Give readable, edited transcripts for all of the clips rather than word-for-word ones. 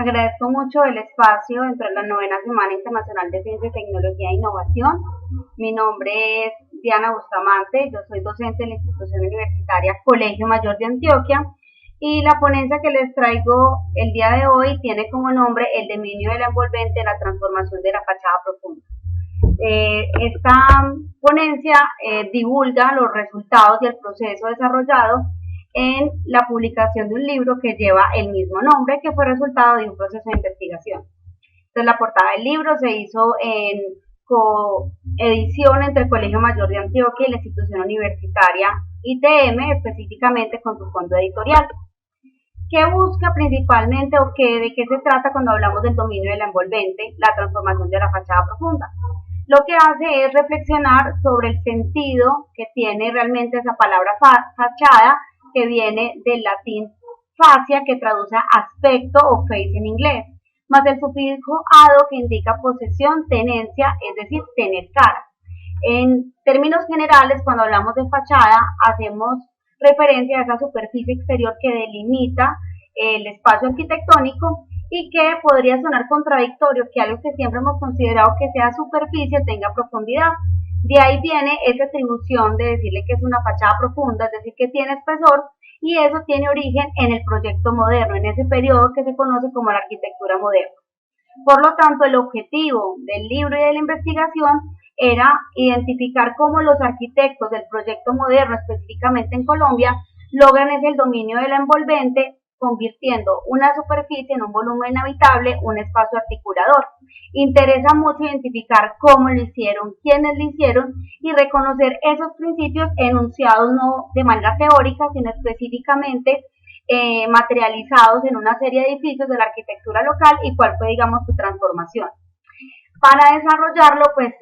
Agradezco mucho el espacio dentro de la novena Semana Internacional de Ciencia, Tecnología e Innovación. Mi nombre es Diana Bustamante, yo soy docente de la institución universitaria Colegio Mayor de Antioquia y la ponencia que les traigo el día de hoy tiene como nombre el dominio de la envolvente en la transformación de la fachada profunda. Esta ponencia divulga los resultados y el proceso desarrollado en la publicación de un libro que lleva el mismo nombre, que fue resultado de un proceso de investigación. Entonces, la portada del libro se hizo en coedición entre el Colegio Mayor de Antioquia y la institución universitaria ITM, específicamente con su fondo editorial. ¿Qué busca principalmente o de qué se trata cuando hablamos del dominio de la envolvente, la transformación de la fachada profunda? Lo que hace es reflexionar sobre el sentido que tiene realmente esa palabra fachada, que viene del latín fascia, que traduce aspecto o face en inglés, más el sufijo ado, que indica posesión, tenencia, es decir, tener cara. En términos generales, cuando hablamos de fachada, hacemos referencia a esa superficie exterior que delimita el espacio arquitectónico y que podría sonar contradictorio que algo que siempre hemos considerado que sea superficie tenga profundidad. De ahí viene esa atribución de decirle que es una fachada profunda, es decir, que tiene espesor, y eso tiene origen en el proyecto moderno, en ese periodo que se conoce como la arquitectura moderna. Por lo tanto, el objetivo del libro y de la investigación era identificar cómo los arquitectos del proyecto moderno, específicamente en Colombia, logran ese dominio de la envolvente, convirtiendo una superficie en un volumen habitable, un espacio articulador. Interesa mucho identificar cómo lo hicieron, quiénes lo hicieron y reconocer esos principios enunciados no de manera teórica, sino específicamente materializados en una serie de edificios de la arquitectura local y cuál fue, digamos, su transformación. Para desarrollarlo, pues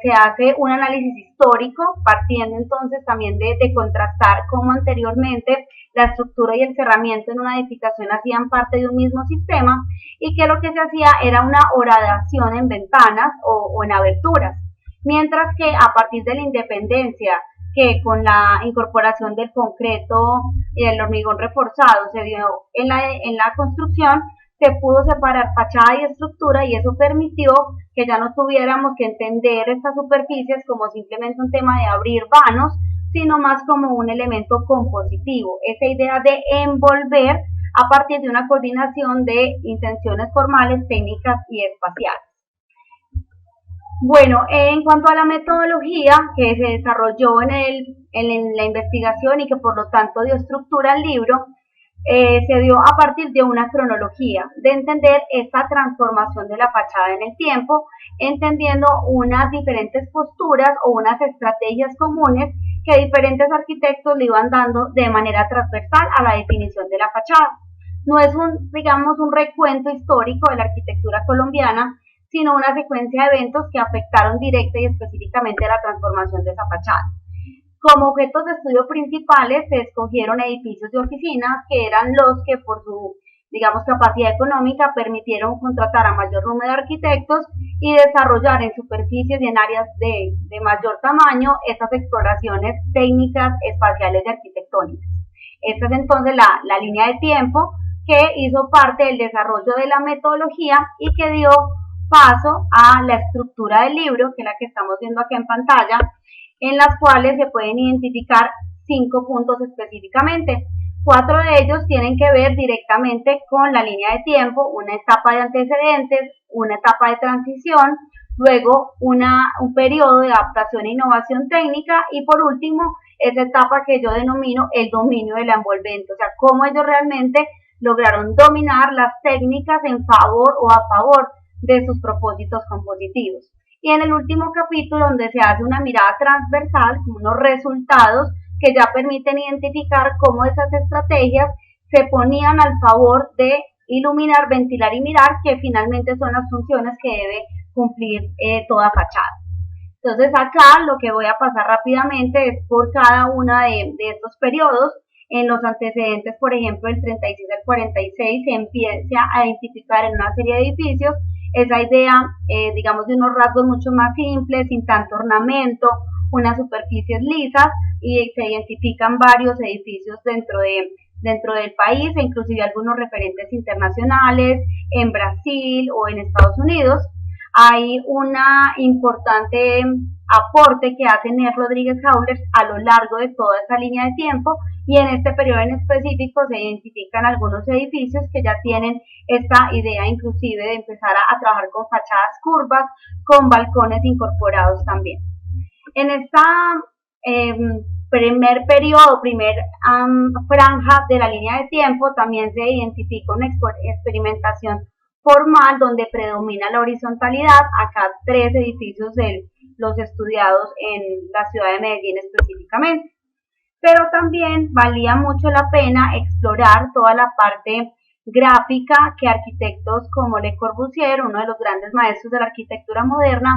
se hace un análisis histórico, partiendo entonces también de contrastar cómo anteriormente la estructura y el cerramiento en una edificación hacían parte de un mismo sistema y que lo que se hacía era una horadación en ventanas o en aberturas, mientras que a partir de la independencia, que con la incorporación del concreto y del hormigón reforzado se dio en la construcción, se pudo separar fachada y estructura y eso permitió que ya no tuviéramos que entender estas superficies como simplemente un tema de abrir vanos, sino más como un elemento compositivo, esa idea de envolver a partir de una coordinación de intenciones formales, técnicas y espaciales. Bueno, en cuanto a la metodología que se desarrolló en la investigación y que por lo tanto dio estructura al libro, se dio a partir de una cronología, de entender esta transformación de la fachada en el tiempo, entendiendo unas diferentes posturas o unas estrategias comunes que diferentes arquitectos le iban dando de manera transversal a la definición de la fachada. No es digamos, un recuento histórico de la arquitectura colombiana, sino una secuencia de eventos que afectaron directa y específicamente a la transformación de esa fachada. Como objetos de estudio principales se escogieron edificios de oficinas que eran los que por su, digamos, capacidad económica permitieron contratar a mayor número de arquitectos y desarrollar en superficies y en áreas de mayor tamaño estas exploraciones técnicas, espaciales y arquitectónicas. Esta es entonces la línea de tiempo que hizo parte del desarrollo de la metodología y que dio paso a la estructura del libro, que es la que estamos viendo acá en pantalla, en las cuales se pueden identificar 5 puntos específicamente. 4 de ellos tienen que ver directamente con la línea de tiempo, una etapa de antecedentes, una etapa de transición, luego un periodo de adaptación e innovación técnica y por último esa etapa que yo denomino el dominio de la envolvente, o sea, cómo ellos realmente lograron dominar las técnicas en favor o a favor de sus propósitos compositivos. Y en el último capítulo, donde se hace una mirada transversal, unos resultados que ya permiten identificar cómo esas estrategias se ponían al favor de iluminar, ventilar y mirar, que finalmente son las funciones que debe cumplir toda fachada. Entonces acá lo que voy a pasar rápidamente es por cada uno de estos periodos. En los antecedentes, por ejemplo, del 36 al 46, se empieza a identificar en una serie de edificios esa idea, digamos, de unos rasgos mucho más simples, sin tanto ornamento, unas superficies lisas, y se identifican varios edificios dentro de dentro del país e inclusive algunos referentes internacionales en Brasil o en Estados Unidos. Hay una importante aporte que hace Nes Rodríguez Jaulers a lo largo de toda esta línea de tiempo, y en este periodo en específico se identifican algunos edificios que ya tienen esta idea inclusive de empezar a trabajar con fachadas curvas, con balcones incorporados también. En esta primer periodo, franja de la línea de tiempo, también se identifica una experimentación formal donde predomina la horizontalidad. Acá 3 edificios de los estudiados en la ciudad de Medellín específicamente. Pero también valía mucho la pena explorar toda la parte gráfica que arquitectos como Le Corbusier, uno de los grandes maestros de la arquitectura moderna,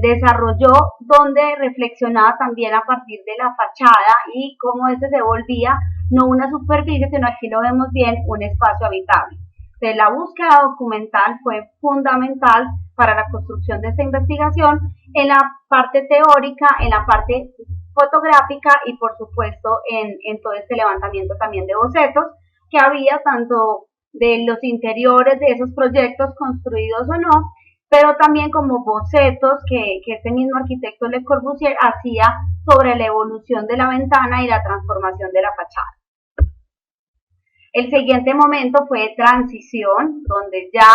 desarrolló, donde reflexionaba también a partir de la fachada y cómo este se volvía no una superficie, sino aquí lo vemos bien, un espacio habitable. Entonces, la búsqueda documental fue fundamental para la construcción de esta investigación en la parte teórica, en la parte fotográfica y por supuesto en todo este levantamiento también de bocetos que había, tanto de los interiores de esos proyectos construidos o no, pero también como bocetos que este mismo arquitecto Le Corbusier hacía sobre la evolución de la ventana y la transformación de la fachada. El siguiente momento fue transición, donde ya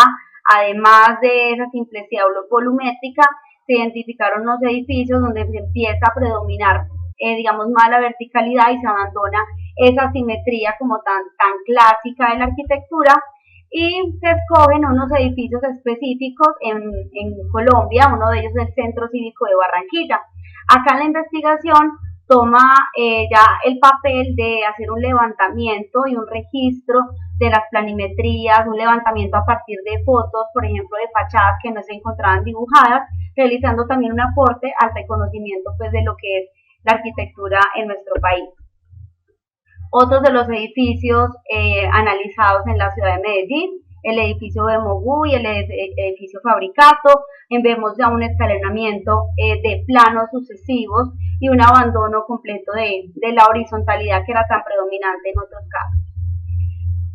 además de esa simplicidad volumétrica, se identificaron los edificios donde se empieza a predominar, digamos, más la verticalidad y se abandona esa simetría como tan clásica de la arquitectura, y se escogen unos edificios específicos en Colombia, uno de ellos es el Centro Cívico de Barranquilla. Acá en la investigación toma ya el papel de hacer un levantamiento y un registro de las planimetrías, un levantamiento a partir de fotos, por ejemplo, de fachadas que no se encontraban dibujadas, realizando también un aporte al reconocimiento pues, de lo que es la arquitectura en nuestro país. Otros de los edificios analizados en la ciudad de Medellín, el edificio de Mogú y el edificio Fabricato, vemos ya un escalonamiento de planos sucesivos y un abandono completo de la horizontalidad que era tan predominante en otros casos.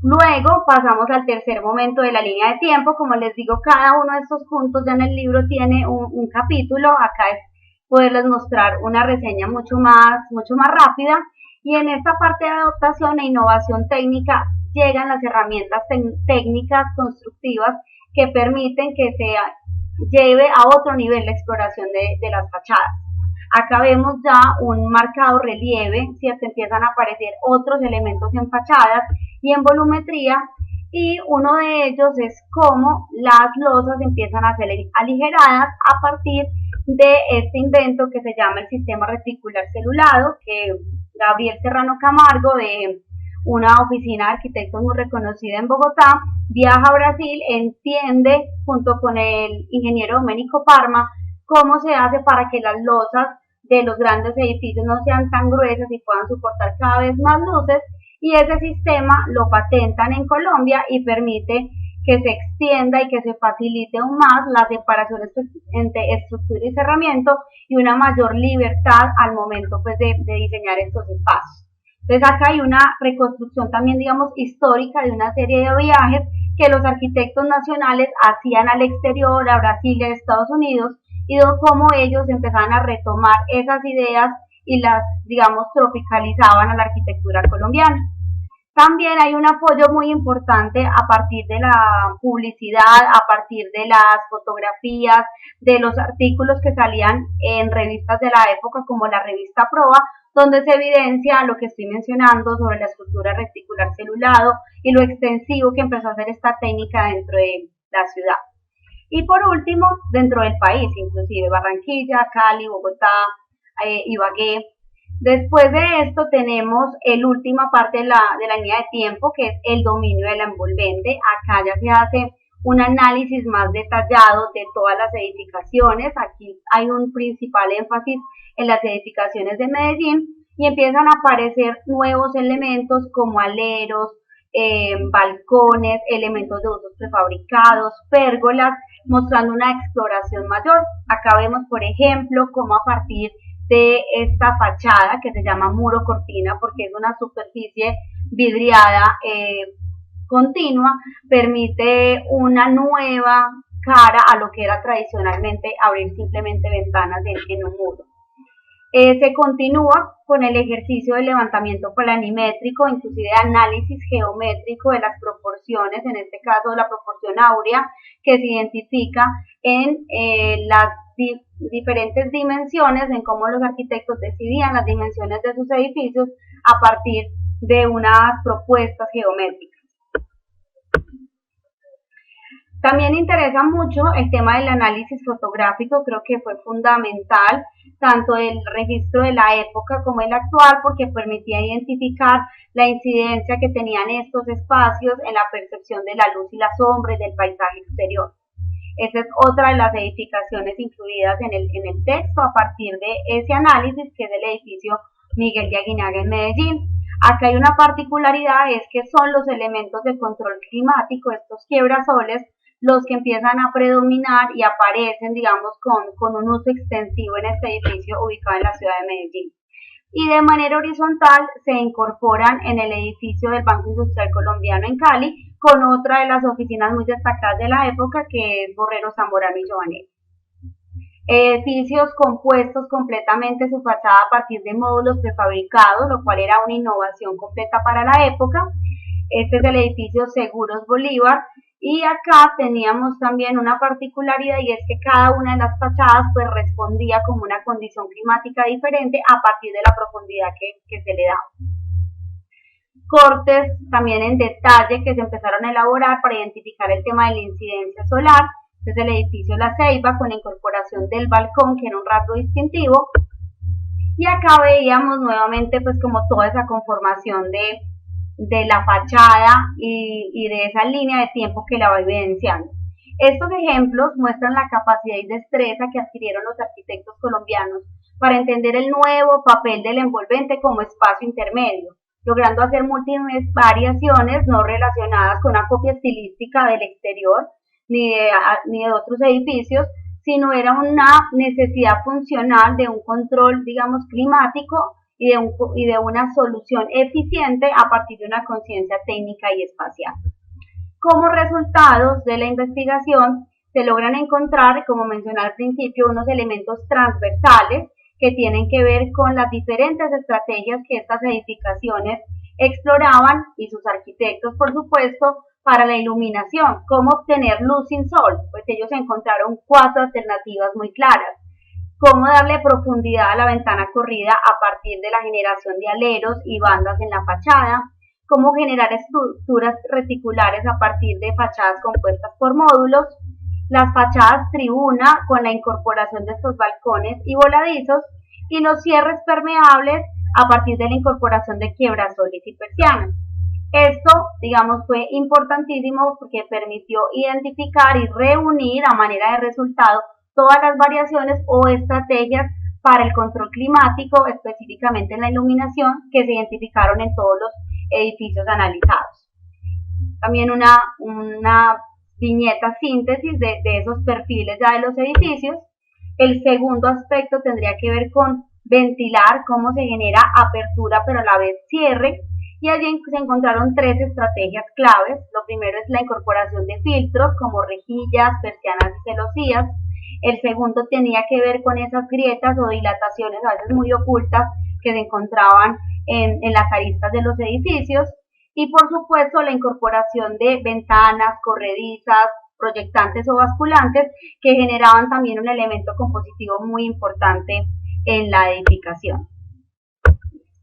Luego pasamos al tercer momento de la línea de tiempo. Como les digo, cada uno de estos puntos ya en el libro tiene un capítulo. Acá es poderles mostrar una reseña mucho más rápida. Y en esta parte de adaptación e innovación técnica llegan las herramientas técnicas constructivas que permiten que se lleve a otro nivel la exploración de las fachadas. Acá vemos ya un marcado relieve, ¿cierto? Empiezan a aparecer otros elementos en fachadas y en volumetría, y uno de ellos es cómo las losas empiezan a ser aligeradas a partir de este invento que se llama el sistema reticular celulado, que Gabriel Serrano Camargo, de una oficina de arquitectos muy reconocida en Bogotá, viaja a Brasil, entiende junto con el ingeniero Domenico Parma cómo se hace para que las losas de los grandes edificios no sean tan gruesas y puedan soportar cada vez más luces, y ese sistema lo patentan en Colombia y permite que se extienda y que se facilite aún más la separación entre estructura y cerramiento y una mayor libertad al momento pues, de diseñar estos espacios. Entonces acá hay una reconstrucción también, digamos, histórica de una serie de viajes que los arquitectos nacionales hacían al exterior, a Brasil y a Estados Unidos, y cómo ellos empezaban a retomar esas ideas y las, digamos, tropicalizaban a la arquitectura colombiana. También hay un apoyo muy importante a partir de la publicidad, a partir de las fotografías, de los artículos que salían en revistas de la época como la revista Proa, donde se evidencia lo que estoy mencionando sobre la estructura reticular celulado y lo extensivo que empezó a hacer esta técnica dentro de la ciudad. Y por último, dentro del país, inclusive Barranquilla, Cali, Bogotá, Ibagué. Después de esto tenemos la última parte de la línea de tiempo, que es el dominio de la envolvente. Acá ya se hace un análisis más detallado de todas las edificaciones. Aquí hay un principal énfasis en las edificaciones de Medellín y empiezan a aparecer nuevos elementos como aleros, balcones, elementos de usos prefabricados, pérgolas, mostrando una exploración mayor. Acá vemos, por ejemplo, cómo a partir de esta fachada que se llama muro cortina porque es una superficie vidriada continua, permite una nueva cara a lo que era tradicionalmente abrir simplemente ventanas en un muro. Se continúa con el ejercicio de levantamiento planimétrico, inclusive análisis geométrico de las proporciones, en este caso la proporción áurea, que se identifica en las diferentes dimensiones, en cómo los arquitectos decidían las dimensiones de sus edificios a partir de unas propuestas geométricas. También interesa mucho el tema del análisis fotográfico, creo que fue fundamental, tanto el registro de la época como el actual, porque permitía identificar la incidencia que tenían estos espacios en la percepción de la luz y la sombra y del paisaje exterior. Esa es otra de las edificaciones incluidas en el texto a partir de ese análisis, que es el edificio Miguel de Aguinaga en Medellín. Acá hay una particularidad, es que son los elementos de control climático, estos quiebrasoles, los que empiezan a predominar y aparecen, digamos, con un uso extensivo en este edificio ubicado en la ciudad de Medellín. Y de manera horizontal se incorporan en el edificio del Banco Industrial Colombiano en Cali, con otra de las oficinas muy destacadas de la época, que es Borrero Zamorano y Giovanelli. Edificios compuestos completamente su fachada a partir de módulos prefabricados, lo cual era una innovación completa para la época. Este es el edificio Seguros Bolívar, y acá teníamos también una particularidad, y es que cada una de las fachadas pues respondía como una condición climática diferente a partir de la profundidad que se le daba. Cortes también en detalle que se empezaron a elaborar para identificar el tema de la incidencia solar. Este es el edificio La Ceiba, con la incorporación del balcón, que era un rasgo distintivo. Y acá veíamos nuevamente pues como toda esa conformación de la fachada y de esa línea de tiempo que la va evidenciando. Estos ejemplos muestran la capacidad y destreza que adquirieron los arquitectos colombianos para entender el nuevo papel del envolvente como espacio intermedio, logrando hacer múltiples variaciones no relacionadas con una copia estilística del exterior ni de otros edificios, sino era una necesidad funcional de un control, digamos, climático y de una solución eficiente a partir de una conciencia técnica y espacial. Como resultados de la investigación se logran encontrar, como mencioné al principio, unos elementos transversales que tienen que ver con las diferentes estrategias que estas edificaciones exploraban, y sus arquitectos, por supuesto, para la iluminación. ¿Cómo obtener luz sin sol? Pues ellos encontraron 4 alternativas muy claras. Cómo darle profundidad a la ventana corrida a partir de la generación de aleros y bandas en la fachada, cómo generar estructuras reticulares a partir de fachadas compuestas por módulos, las fachadas tribuna con la incorporación de estos balcones y voladizos, y los cierres permeables a partir de la incorporación de quiebrasoles y persianas. Esto, digamos, fue importantísimo porque permitió identificar y reunir a manera de resultado todas las variaciones o estrategias para el control climático, específicamente en la iluminación, que se identificaron en todos los edificios analizados. También una viñeta síntesis de esos perfiles ya de los edificios. El segundo aspecto tendría que ver con ventilar, cómo se genera apertura pero a la vez cierre, y allí se encontraron 3 estrategias claves. Lo primero es la incorporación de filtros como rejillas, persianas y celosías. El segundo tenía que ver con esas grietas o dilataciones a veces muy ocultas que se encontraban en las aristas de los edificios, y por supuesto la incorporación de ventanas, corredizas, proyectantes o basculantes, que generaban también un elemento compositivo muy importante en la edificación.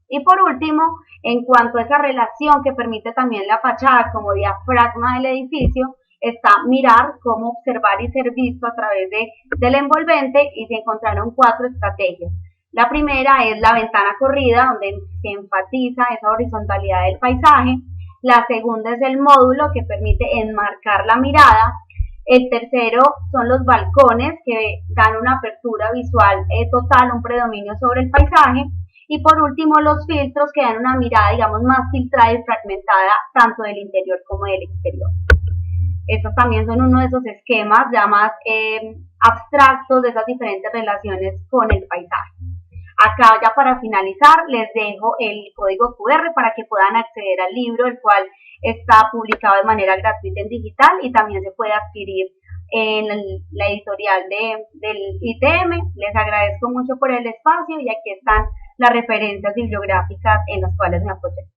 Y por último, en cuanto a esa relación que permite también la fachada como diafragma del edificio, está mirar, cómo observar y ser visto a través del envolvente, y se encontraron 4 estrategias. La primera es la ventana corrida, donde se enfatiza esa horizontalidad del paisaje. La segunda es el módulo, que permite enmarcar la mirada. El tercero son los balcones, que dan una apertura visual total, un predominio sobre el paisaje. Y por último, los filtros, que dan una mirada, digamos, más filtrada y fragmentada, tanto del interior como del exterior. Estos también son uno de esos esquemas ya más abstractos de esas diferentes relaciones con el paisaje. Acá ya para finalizar les dejo el código QR para que puedan acceder al libro, el cual está publicado de manera gratuita en digital y también se puede adquirir en la editorial del ITM. Les agradezco mucho por el espacio y aquí están las referencias bibliográficas en las cuales me apoyé.